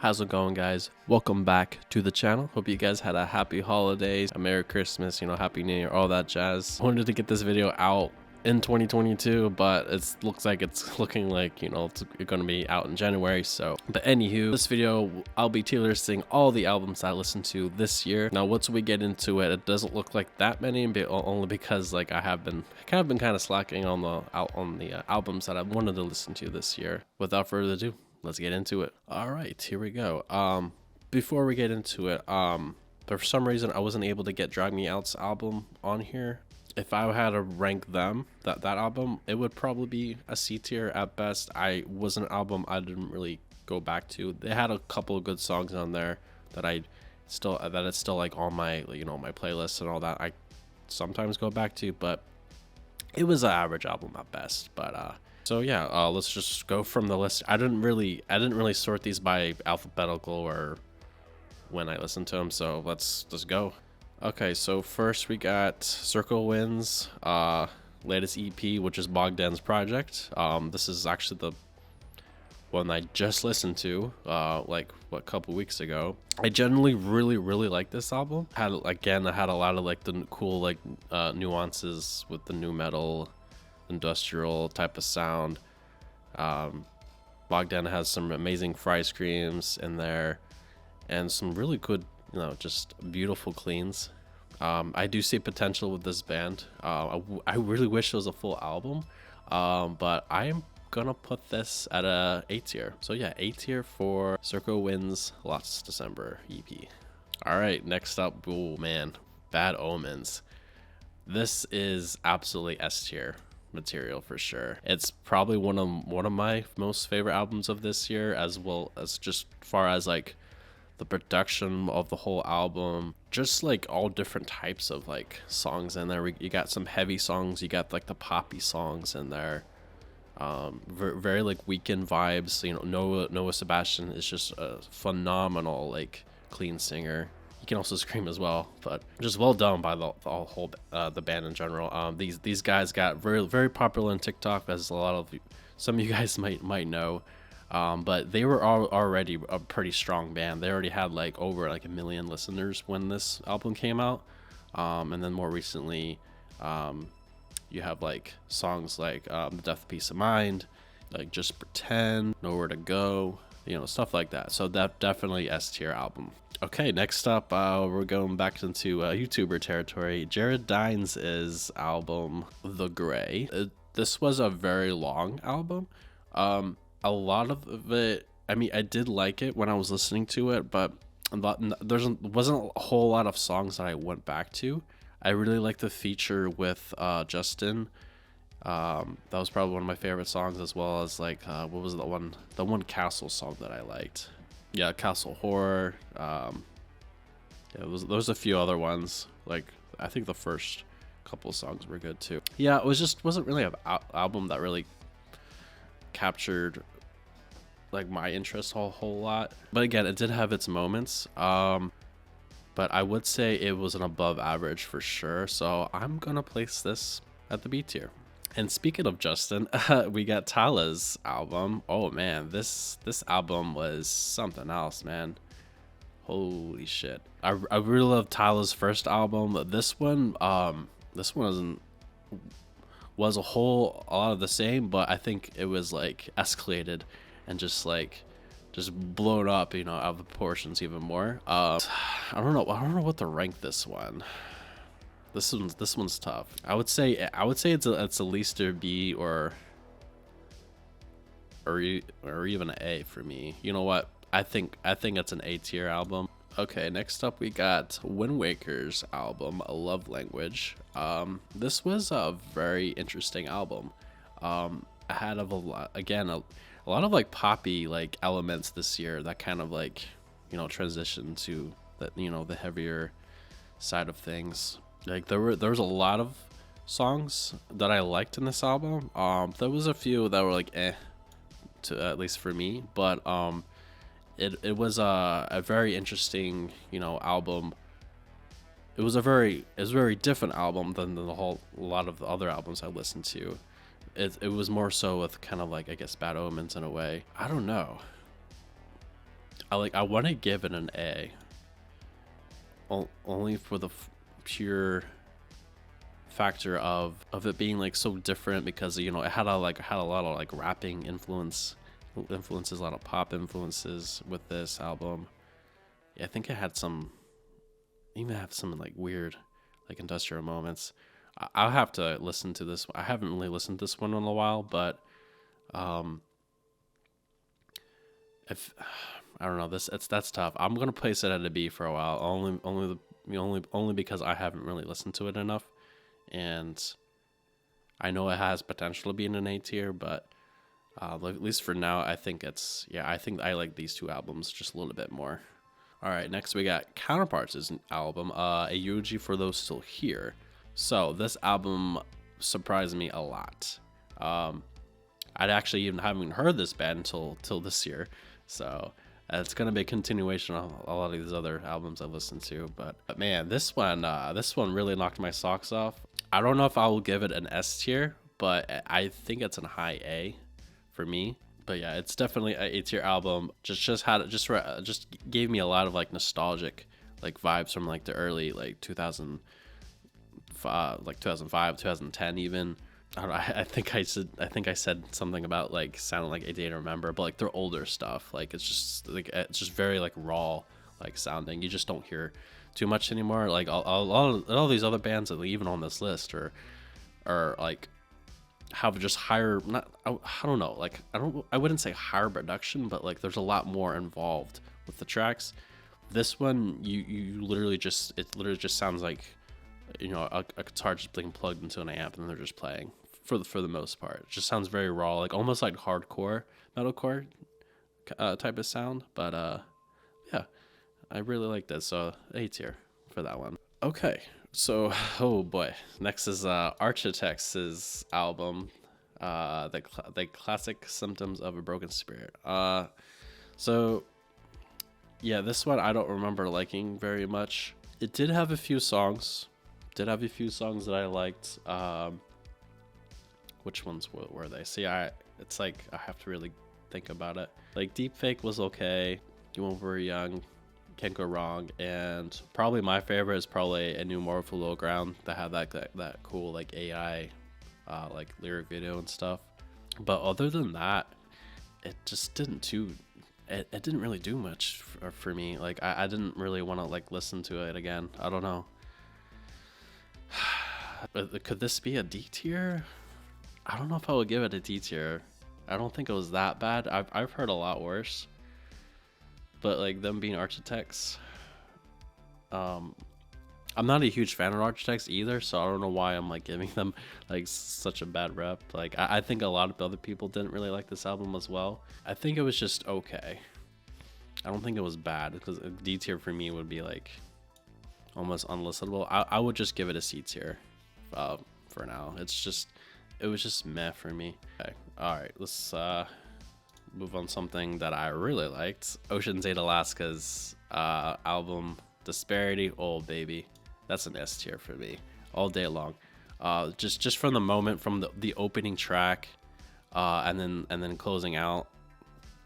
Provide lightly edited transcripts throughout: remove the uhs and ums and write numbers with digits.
How's it going, guys? Welcome back to the channel. Hope you guys had a happy holidays, a Merry Christmas, Happy New Year, all that jazz. I wanted to get this video out in 2022, but it looks like it's looking like, it's going to be out in January. But anywho, this video, I'll be tier listing all the albums I listened to this year. Now, once we get into it, it doesn't look like that many, only because I have been kind of slacking on the albums that I wanted to listen to this year. Without further ado, let's get into it. All right, here we go. Before we get into it, for some reason I wasn't able to get Drag Me Out's album on here. If I had to rank them, that album, it would probably be a C tier at best. Was an album I didn't really go back to. They had a couple of good songs on there that it's still like on my my playlist and all that. I sometimes go back to, but it was an average album at best. But so yeah, let's just go from the list. I didn't really sort these by alphabetical or when I listened to them. So let's just go. Okay, so first we got Circlewind's latest EP, which is Bogdan's project. This is actually the one I just listened to, a couple weeks ago. I generally really like this album. I had a lot of the cool nuances with the new metal, industrial type of sound. Bogdan has some amazing fry screams in there and some really good just beautiful cleans. I do see potential with this band. I really wish it was a full album, but I am gonna put this at a A tier. So yeah, A tier for Circlewind's Last December EP. All right, next up, oh man, Bad Omens. This is absolutely S tier material for sure. It's probably one of my most favorite albums of this year, as well as just far as the production of the whole album, just all different types of songs in there. You got some heavy songs, you got the poppy songs in there, very Weekend vibes. Noah Sebastian is just a phenomenal clean singer. He can also scream as well, but just well done by the whole the band in general. These guys got very popular on TikTok, as some of you guys might know. But they were already a pretty strong band. They already had over 1 million listeners when this album came out. And then more recently, you have songs The Death Peace of Mind, Just Pretend, Nowhere to Go, stuff like that. So that definitely S tier album. Okay, next up, we're going back into YouTuber territory. Jared Dines' album, The Gray. This was a very long album. A lot of it, I did like it when I was listening to it, but there wasn't a whole lot of songs that I went back to. I really liked the feature with Justin. That was probably one of my favorite songs, as well as what was the one Castle song that I liked? Yeah, Castle Horror. There was a few other ones. I think the first couple of songs were good too. Yeah, it wasn't really an album that really captured my interest a whole lot, but again, it did have its moments. But I would say it was an above average for sure, so I'm gonna place this at the B tier. And speaking of Justin, we got Tallah's album. Oh man, this album was something else, man. Holy shit. I really love Tallah's first album. This one was a lot of the same, but I think it was escalated and just blown up, out of proportions even more. I don't know what to rank this one. This one's tough. I would say it's at least a B or even an A for me. You know what? I think it's an A tier album. Okay, next up we got Windwaker's album, A Love Language. This was a very interesting album. I had a lot of poppy elements this year that kind of transition to the heavier side of things. There was a lot of songs that I liked in this album. There was a few that were to at least for me, but it was a very interesting album. It was a very different album than a lot of the other albums I listened to. It was more so with kind of I guess Bad Omens in a way. I don't know. I want to give it an A. Only for the pure factor of it being like so different, because you know it had a lot of like rapping influences, a lot of pop influences with this album. Yeah, I think it had some, even have some like weird like industrial moments. I'll have to listen to this. I haven't really listened to this one in a while, but if I don't know, that's tough. I'm gonna place it at a B for a while, only because I haven't really listened to it enough, and I know it has potential to be in an A tier, but at least for now, I think I think I like these two albums just a little bit more. All right, next we got Counterparts' album, A Eulogy for Those Still Here. So this album surprised me a lot. I'd actually even haven't heard this band until this year, so it's gonna be a continuation of a lot of these other albums I've listened to. But man, this one really knocked my socks off. I don't know if I will give it an S tier, but I think it's a high A for me. But yeah, it's definitely an A tier album. Just gave me a lot of like nostalgic like vibes from like the early like 2005, 2010 even. I don't know, I think I said something about like sounding like A Day to Remember, but like their older stuff, like it's just very like raw like sounding. You just don't hear too much anymore. Like all these other bands that even on this list are like have just higher, I don't know, like I wouldn't say higher production, but like there's a lot more involved with the tracks. This one you literally just sounds like, you know, a guitar just being plugged into an amp and they're just playing for the most part. It just sounds very raw, like almost like hardcore metalcore type of sound. But yeah, I really like this, so A tier for that one. Okay, so oh boy, next is Architects' album, the classic Symptoms of a Broken Spirit. So yeah, this one I don't remember liking very much. It did have a few songs that I liked. Which ones were they? See, it's like I have to really think about it. Like Deepfake was okay. You When We're Young, Can't Go Wrong, and probably my favorite is probably A New Mortal Low Ground that had that cool like AI like lyric video and stuff. But other than that, it just didn't really do much for me. Like I didn't really want to like listen to it again. I don't know. Could this be a D tier? I don't know if I would give it a D tier. I don't think it was that bad. I've heard a lot worse. But like them being Architects, I'm not a huge fan of Architects either, so I don't know why I'm like giving them like such a bad rep. Like I think a lot of other people didn't really like this album as well. I think it was just okay. I don't think it was bad, because a D tier for me would be like almost unlistenable. I would just give it a C tier for now. It was just meh for me. Okay, all right, let's move on something that I really liked. Ocean's 8 Alaska's album Disparity. Oh baby, that's an S tier for me all day long. Just from the moment, from the opening track, and then closing out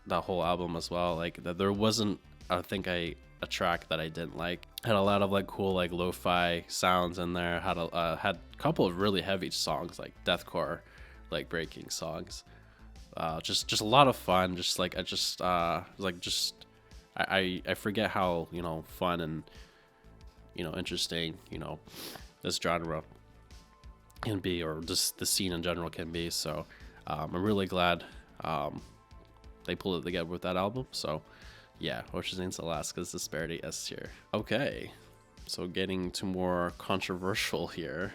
the whole album as well. Like there wasn't, I think, a track that I didn't like. Had a lot of like cool like lo-fi sounds in there. Had a couple of really heavy songs, like deathcore, like breaking songs. Just a lot of fun. I forget how, you know, fun and, you know, interesting, you know, this genre can be, or just the scene in general can be. So I'm really glad they pulled it together with that album. So yeah, Ocean's 8 Alaska's Disparity, S tier. Okay, so getting to more controversial here.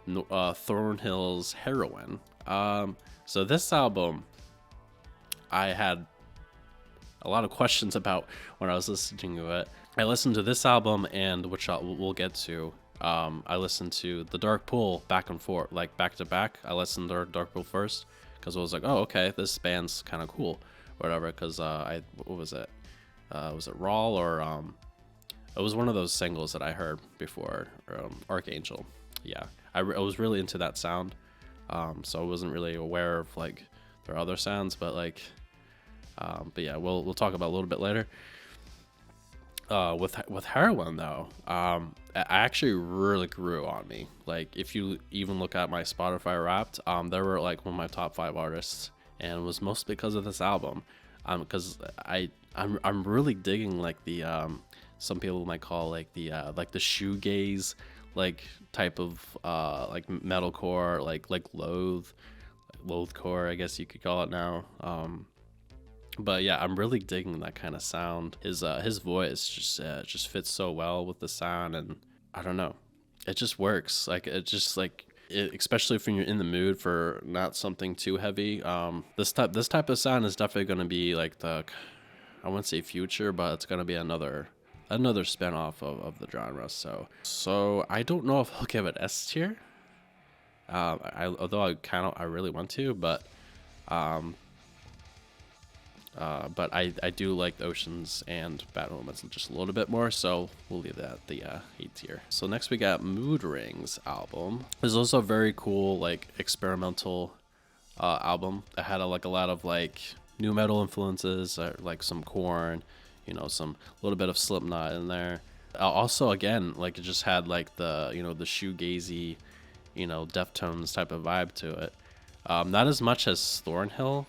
Thornhill's Heroine. So this album, I had a lot of questions about when I was listening to it. I listened to this album, and which we'll get to. I listened to the Dark Pool back and forth, like back to back. I listened to Dark Pool first because I was like, oh, okay, this band's kind of cool, whatever. Because what was it? Was it Raw, or it was one of those singles that I heard before, Archangel. Yeah, I was really into that sound. So I wasn't really aware of like their other sounds, but like But yeah, we'll talk about it a little bit later. With Heroin though, it actually really grew on me. Like if you even look at my Spotify Wrapped, they were like one of my top 5 artists, and it was mostly because of this album. Because I'm really digging like the some people might call like the shoegaze like type of like metalcore, like loathcore, I guess you could call it now. But yeah, I'm really digging that kind of sound. His voice just fits so well with the sound, and I don't know, it just works. Like it just like it, especially if you're in the mood for not something too heavy. This type of sound is definitely going to be like the, I wouldn't say future, but it's going to be another spin-off of the genre. So I don't know if I'll give it S tier. Although I really want to, but I do like the Oceans and Bad Omens just a little bit more, so we'll leave that at the A tier. So next we got Moodring's album. It's also a very cool like experimental album. It had a lot of like new metal influences, like some Korn, some little bit of Slipknot in there. Also, again, like it just had like the the shoegazy, Deftones type of vibe to it. Not as much as Thornhill.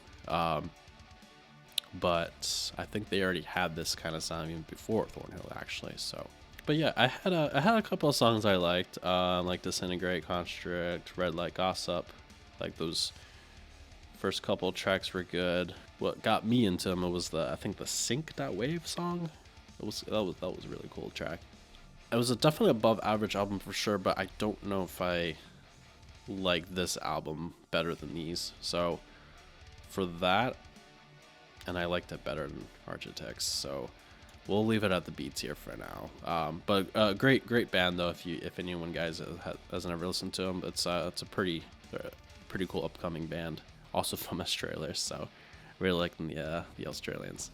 But I think they already had this kind of sound even before Thornhill, actually. So, but yeah, I had a couple of songs I liked, like Disintegrate, Constrict, Red Light, Gossip. Like those first couple tracks were good. What got me into them was I think the Sync.wave song. That was a really cool track. It was definitely above average album for sure, but I don't know if I like this album better than these. So for that. And I liked it better than Architects, so we'll leave it at the B tier for now. But great band though. If anyone guys hasn't ever listened to them, it's a pretty cool upcoming band, also from Australia. So really liking the Australians.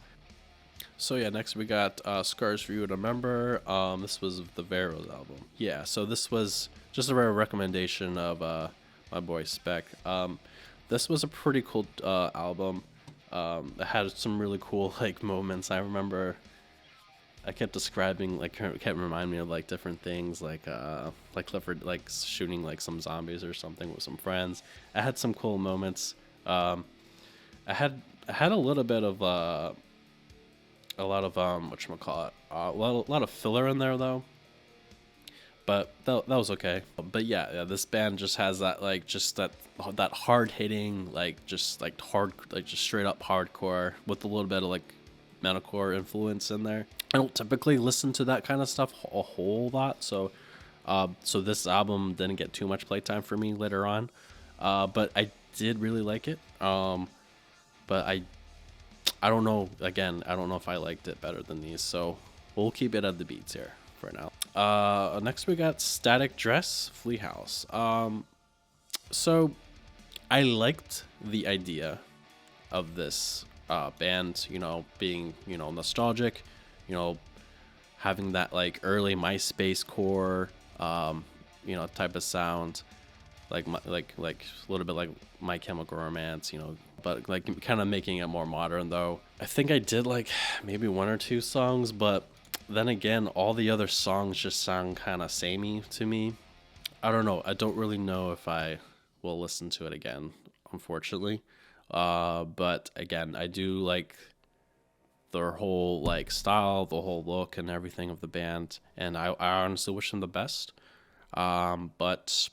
So yeah, next we got Scars for You to Remember. This was the Varials album. Yeah, so this was just a rare recommendation of my boy Spec. This was a pretty cool album. It had some really cool like moments. I remember I kept describing kept reminding me of like different things like Clifford like shooting like some zombies or something with some friends. I had some cool moments. I had a little bit of a lot of whatchamacallit, a lot of filler in there though. But that was okay. But yeah, this band just has that like just that hard hitting just straight up hardcore with a little bit of like metalcore influence in there. I don't typically listen to that kind of stuff a whole lot, so this album didn't get too much playtime for me later on. But I did really like it. But I don't know. Again, I don't know if I liked it better than these, so we'll keep it at the beats here for now. Next we got Static Dress, Flea House. So I liked the idea of this band, being, nostalgic, having that like early MySpace core, type of sound, like a little bit like My Chemical Romance, but like kind of making it more modern though. I think I did like maybe 1 or 2 songs, but then again, all the other songs just sound kind of samey to me. I don't know. I don't really know if I will listen to it again, unfortunately. But again, I do like their whole like style, the whole look and everything of the band, and I honestly wish them the best. But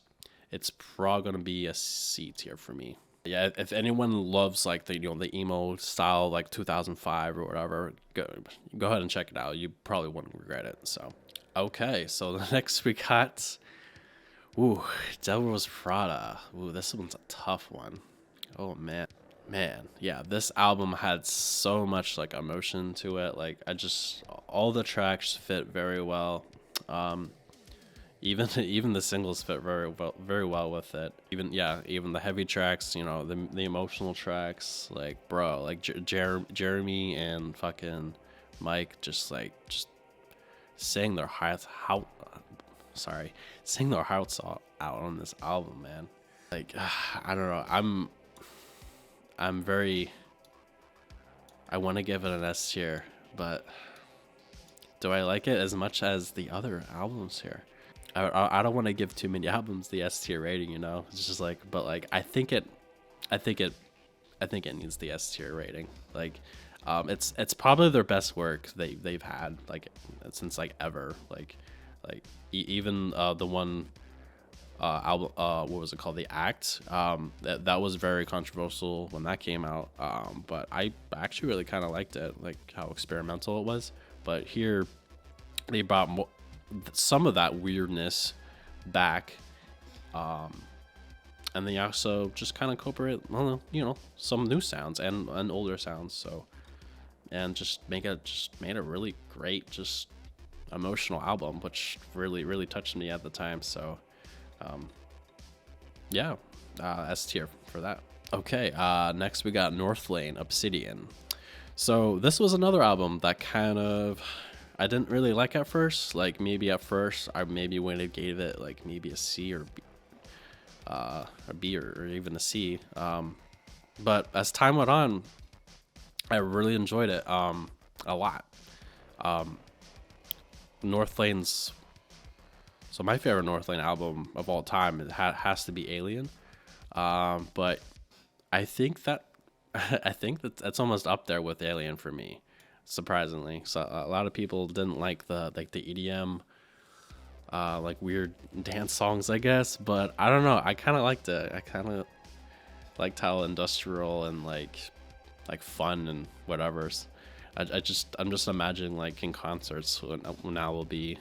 it's probably gonna be a C tier for me. Yeah, if anyone loves like the the emo style like 2005 or whatever, go ahead and check it out. You probably wouldn't regret it. So okay, so the next we got Devil Wears Prada. This one's a tough one. Oh man, yeah, this album had so much like emotion to it. Like all the tracks fit very well. Even the singles fit very well with it. Even the heavy tracks, the emotional tracks, like bro, like Jeremy and fucking Mike just sang their hearts out on this album, man. Like I don't know, I want to give it an S tier, but do I like it as much as the other albums here? I don't want to give too many albums the S tier rating, you know. It's just like, but like I think it needs the S tier rating. Like, it's probably their best work they've had like since like ever. Like even the one album, what was it called, The Act, that was very controversial when that came out, but I actually really kind of liked it, like how experimental it was. But here they brought some of that weirdness back, and they also just kind of incorporate, you know, some new sounds and older sounds. So, and just made a really great, just emotional album, which really touched me at the time. So yeah, S tier for that. Okay, next we got Northlane Obsidian. So this was another album that kind of I didn't really like at first. Like maybe at first I maybe would have gave it like maybe a C or B or even a C. But as time went on, I really enjoyed it a lot. Northlane's So my favorite Northlane album of all time has to be Alien, but I think that that's almost up there with Alien for me, surprisingly. So a lot of people didn't like the EDM, like weird dance songs, I guess, but I don't know. I kind of liked it. I kind of liked how industrial and like fun and whatever's. I'm just imagining like in concerts when I will be.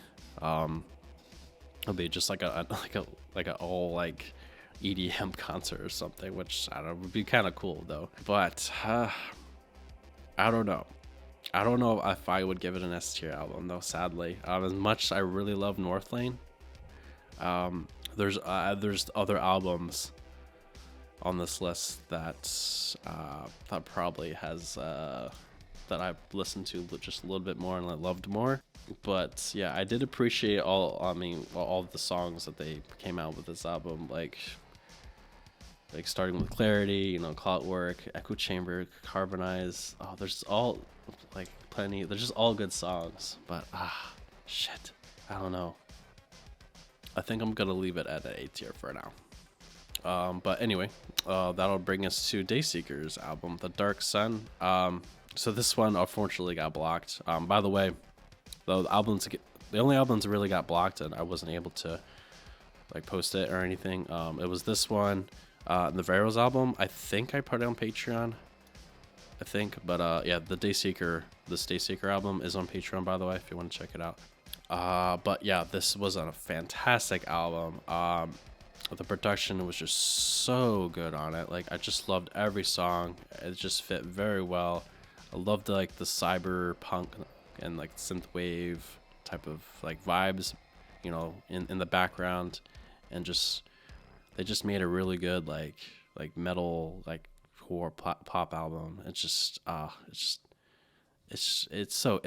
It'll be just like a all like EDM concert or something, which I don't know, would be kind of cool though. But I don't know. I don't know if I would give it an S tier album though. Sadly, as much as I really love Northlane, there's other albums on this list that probably has that I've listened to just a little bit more and I loved more. But yeah, I did appreciate all of the songs that they came out with this album, like starting with Clarity, you know, Clockwork, Echo Chamber, Carbonize. Oh, there's all like plenty. They're just all good songs. But shit, I don't know. I think I'm gonna leave it at an A tier for now. But anyway, that'll bring us to Dayseeker's album, The Dark Sun. So this one unfortunately got blocked. By the way, the only albums that really got blocked and I wasn't able to like post it or anything. It was this one, the Varials album. I think I put it on Patreon. But yeah, the Dayseeker album is on Patreon, by the way, if you want to check it out. But yeah, this was a fantastic album. The production was just so good on it. Like I just loved every song. It just fit very well. I loved like the cyberpunk and like synthwave type of like vibes, you know, in the background, and they just made a really good like metal like core pop album. It's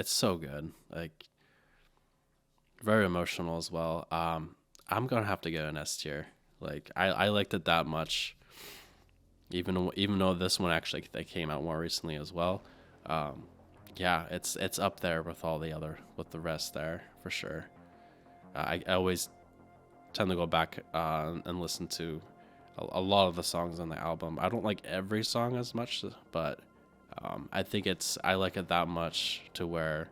so good, like very emotional as well. I'm gonna have to get an S tier. Like I liked it that much, even though this one actually they came out more recently as well. Yeah, it's up there with the rest there for sure. I always tend to go back and listen to a lot of the songs on the album. I don't like every song as much, but I think I like it that much to where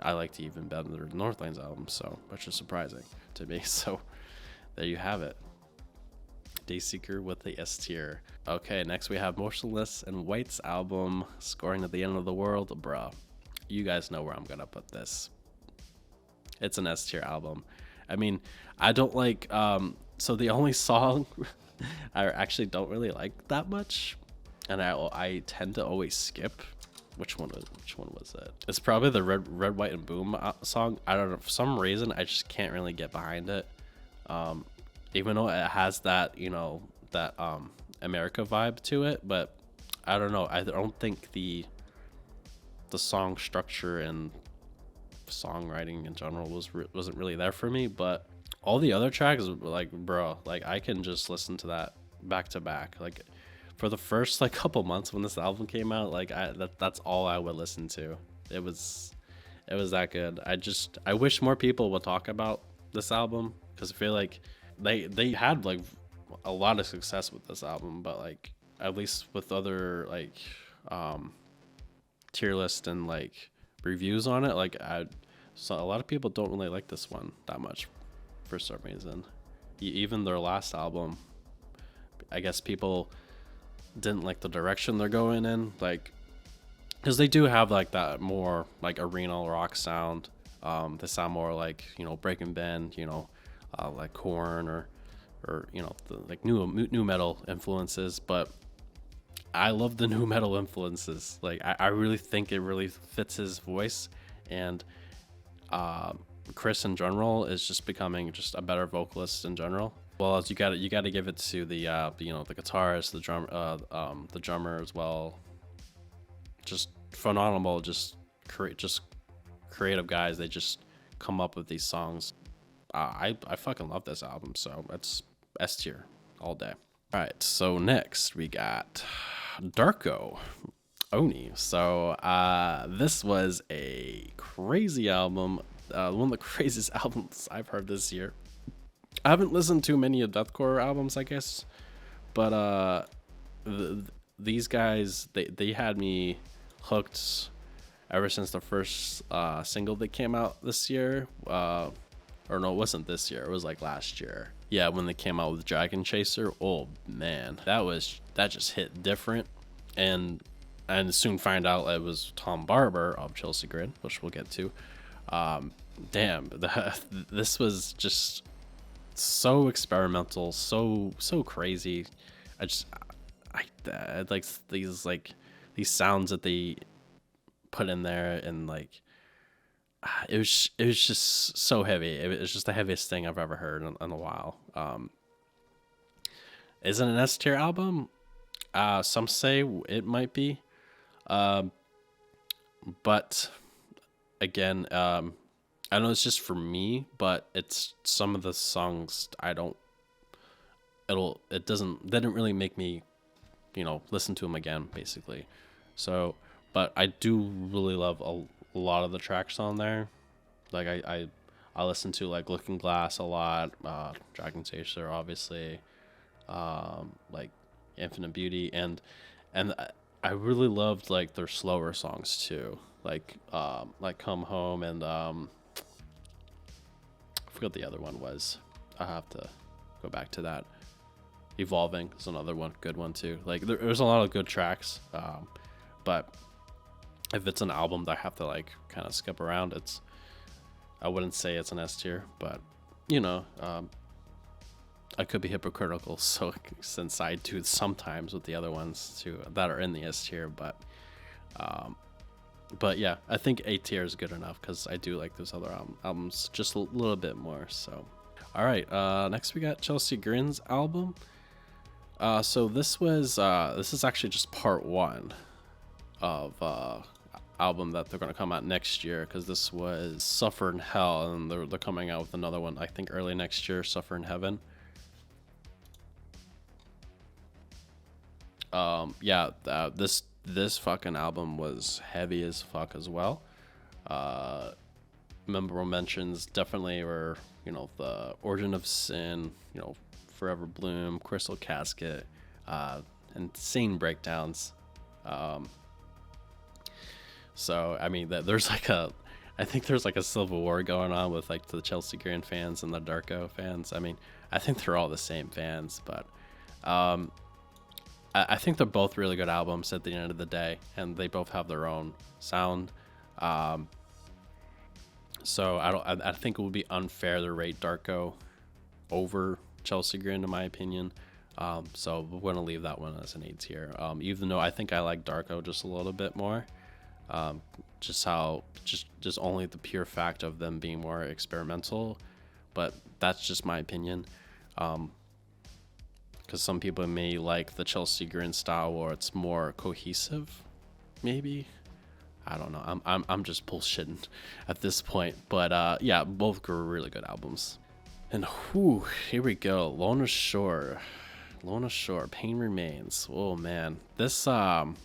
I like to even better Northlane's album, so which is surprising to me. So there you have it. Dayseeker with the S tier. Okay, next we have Motionless in White's album, Scoring at the End of the World. Bruh, you guys know where I'm gonna put this. It's an S tier album. I mean, I don't like, so the only song I actually don't really like that much, and I tend to always skip. Which one was it? It's probably the Red, White, and Boom song. I don't know, for some reason I just can't really get behind it. Even though it has that, you know, that America vibe to it, but I don't know. I don't think the song structure and songwriting in general wasn't really there for me. But all the other tracks, like, bro, like I can just listen to that back to back. Like for the first like couple months when this album came out, like that's all I would listen to. It was that good. I wish more people would talk about this album, because I feel like they had like a lot of success with this album, but like at least with other like tier list and like reviews on it, like so a lot of people don't really like this one that much for some reason. Even their last album, I guess people didn't like the direction they're going in, like because they do have like that more like arena rock sound. They sound more like, you know, Breaking Bend, you know, like Korn or you know, the like new metal influences. But I love the new metal influences. Like I really think it really fits his voice, and Chris in general is just becoming just a better vocalist in general. Well, as you got to give it to the you know, the guitarist, the drummer as well. Just phenomenal, just creative guys. They just come up with these songs. I fucking love this album, so it's S tier all day. All right, so next we got DARKO, Oni. So this was a crazy album, one of the craziest albums I've heard this year. I haven't listened to many of Deathcore albums, I guess, but these guys, they had me hooked ever since the first single that came out this year. Or no, it wasn't this year. It was like last year. Yeah, when they came out with Dragon Chaser. Oh man, that just hit different. And soon find out it was Tom Barber of Chelsea Grin, which we'll get to. Damn, this was just so experimental, so crazy. I like these sounds that they put in there, and like it was just so heavy. It was just the heaviest thing I've ever heard in a while. Is it an S tier album? Some say it might be, but again, I know it's just for me, but it's some of the songs they didn't really make me, you know, listen to them again, basically. So, but I do really love a lot of the tracks on there. Like I listen to like Looking Glass a lot, Dragon Chaser, obviously, like Infinite Beauty, and I really loved like their slower songs too, like Come Home, and I forgot the other one was. I have to go back to that. Evolving is another one, good one too. Like there's a lot of good tracks, but if it's an album that I have to like kind of skip around, I wouldn't say it's an S tier, but you know, I could be hypocritical, so since I do sometimes with the other ones too that are in the S tier, but yeah, I think A tier is good enough because I do like those other albums just a little bit more. So, all right, next we got Chelsea Grin's album. So this is actually just part one of album that they're going to come out next year, because this was Suffer in Hell, and they're coming out with another one I think early next year, Suffer in Heaven. This fucking album was heavy as fuck as well. Memorable mentions definitely were, you know, the Origin of Sin, you know, Forever Bloom, Crystal Casket, insane breakdowns. So I mean, there's like I think there's like a civil war going on with like the Chelsea Grin fans and the DARKO fans. I mean, I think they're all the same fans, but I think they're both really good albums at the end of the day, and they both have their own sound. So I think it would be unfair to rate DARKO over Chelsea Grin, in my opinion. So we're going to leave that one as an A tier. Even though I think I like DARKO just a little bit more. Just only the pure fact of them being more experimental, but that's just my opinion. Because some people may like the Chelsea Grin style where it's more cohesive, maybe. I don't know. I'm just bullshitting at this point, but yeah, both were really good albums. And here we go, Lorna Shore. Lorna Shore, Pain Remains. Oh man, this album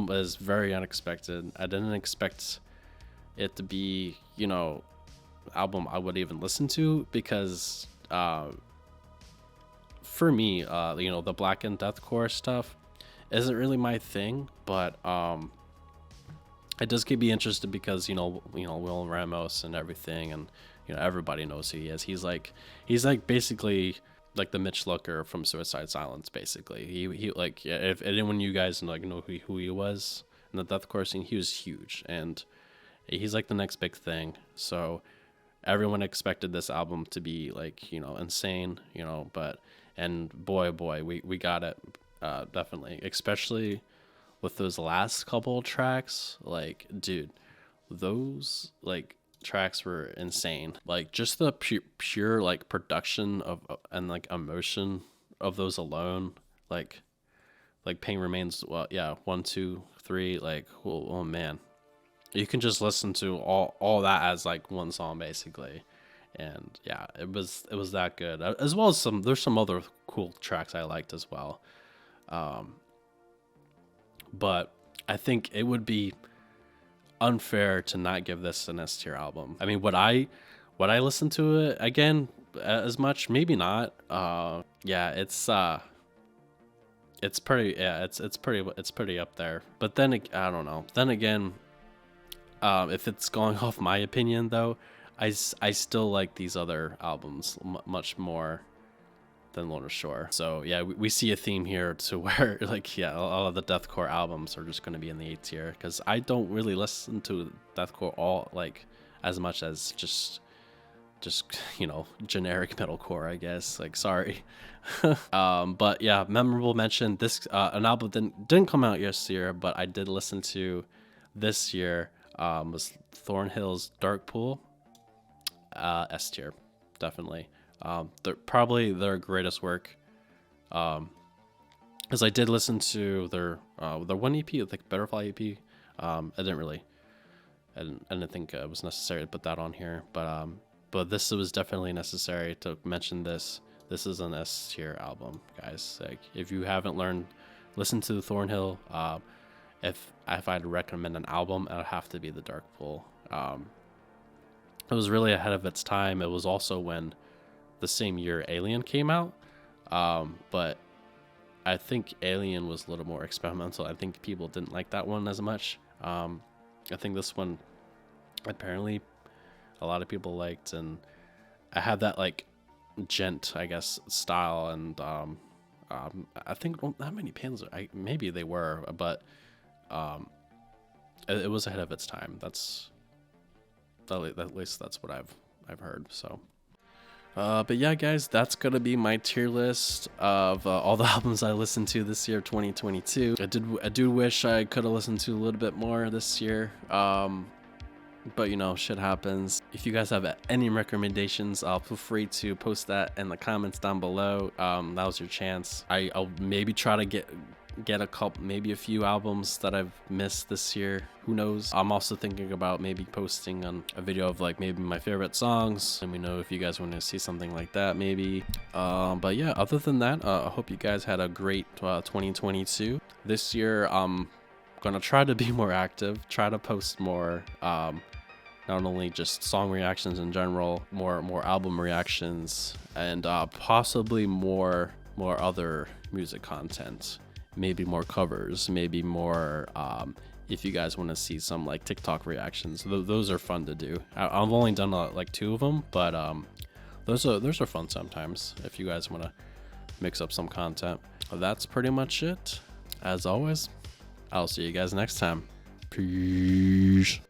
was very unexpected. I didn't expect it to be, you know, album I would even listen to, because for me, you know, the black and deathcore stuff isn't really my thing, but it does keep me interested because you know Will Ramos and everything, and you know everybody knows who he is. He's like basically like the Mitch Looker from Suicide Silence. Basically, he like, if anyone you guys like know who he was in the deathcore scene, he was huge, and he's like the next big thing. So everyone expected this album to be like, you know, insane, you know, and boy we got it, definitely, especially with those last couple tracks. Like, dude, those like tracks were insane. Like, just the pure like production of and like emotion of those alone, like Pain Remains, well, yeah, 1, 2, 3, like, oh man, you can just listen to all that as like one song basically. And yeah, it was that good, as well as there's some other cool tracks I liked as well. But I think it would be unfair to not give this an S tier album. I mean, would I listen to it again as much? Maybe not. Yeah, it's pretty. Yeah, it's pretty up there. But then I don't know. Then again, if it's going off my opinion though, I still like these other albums much more than Lorna Shore. So yeah, we see a theme here to where like, yeah, all of the deathcore albums are just going to be in the A tier, because I don't really listen to deathcore all like as much as just you know, generic metalcore, I guess. Like, sorry. But yeah, memorable mention. This an album didn't come out this year, but I did listen to this year. Was Thornhill's Dark Pool. S tier, definitely. They're probably their greatest work, because I did listen to their one EP, like Butterfly EP. I didn't think it was necessary to put that on here, but this was definitely necessary to mention this. This is an S tier album, guys. Like, if you haven't listen to Thornhill. If I'd recommend an album, it would have to be the Dark Pool. It was really ahead of its time. It was also when the same year Alien came out, but I think Alien was a little more experimental. I think people didn't like that one as much. I think this one apparently a lot of people liked, and I had that like gent, I guess, style, and I think not many bands, maybe they were, but it was ahead of its time. At least that's what I've heard. So but yeah, guys, that's gonna be my tier list of all the albums I listened to this year, 2022. I do wish I could have listened to a little bit more this year, but you know, shit happens. If you guys have any recommendations, feel free to post that in the comments down below. That was your chance. I'll maybe try to get maybe a few albums that I've missed this year. Who knows? I'm also thinking about maybe posting on a video of like maybe my favorite songs. Let me know if you guys want to see something like that, maybe. But yeah, other than that, I hope you guys had a great 2022. This year, I'm gonna try to be more active, try to post more, not only just song reactions in general, more album reactions, and possibly more other music content. Maybe more covers, maybe more, if you guys want to see some like TikTok reactions, those are fun to do. I've only done like 2 of them, but those are fun sometimes if you guys want to mix up some content. That's pretty much it. As always, I'll see you guys next time. Peace.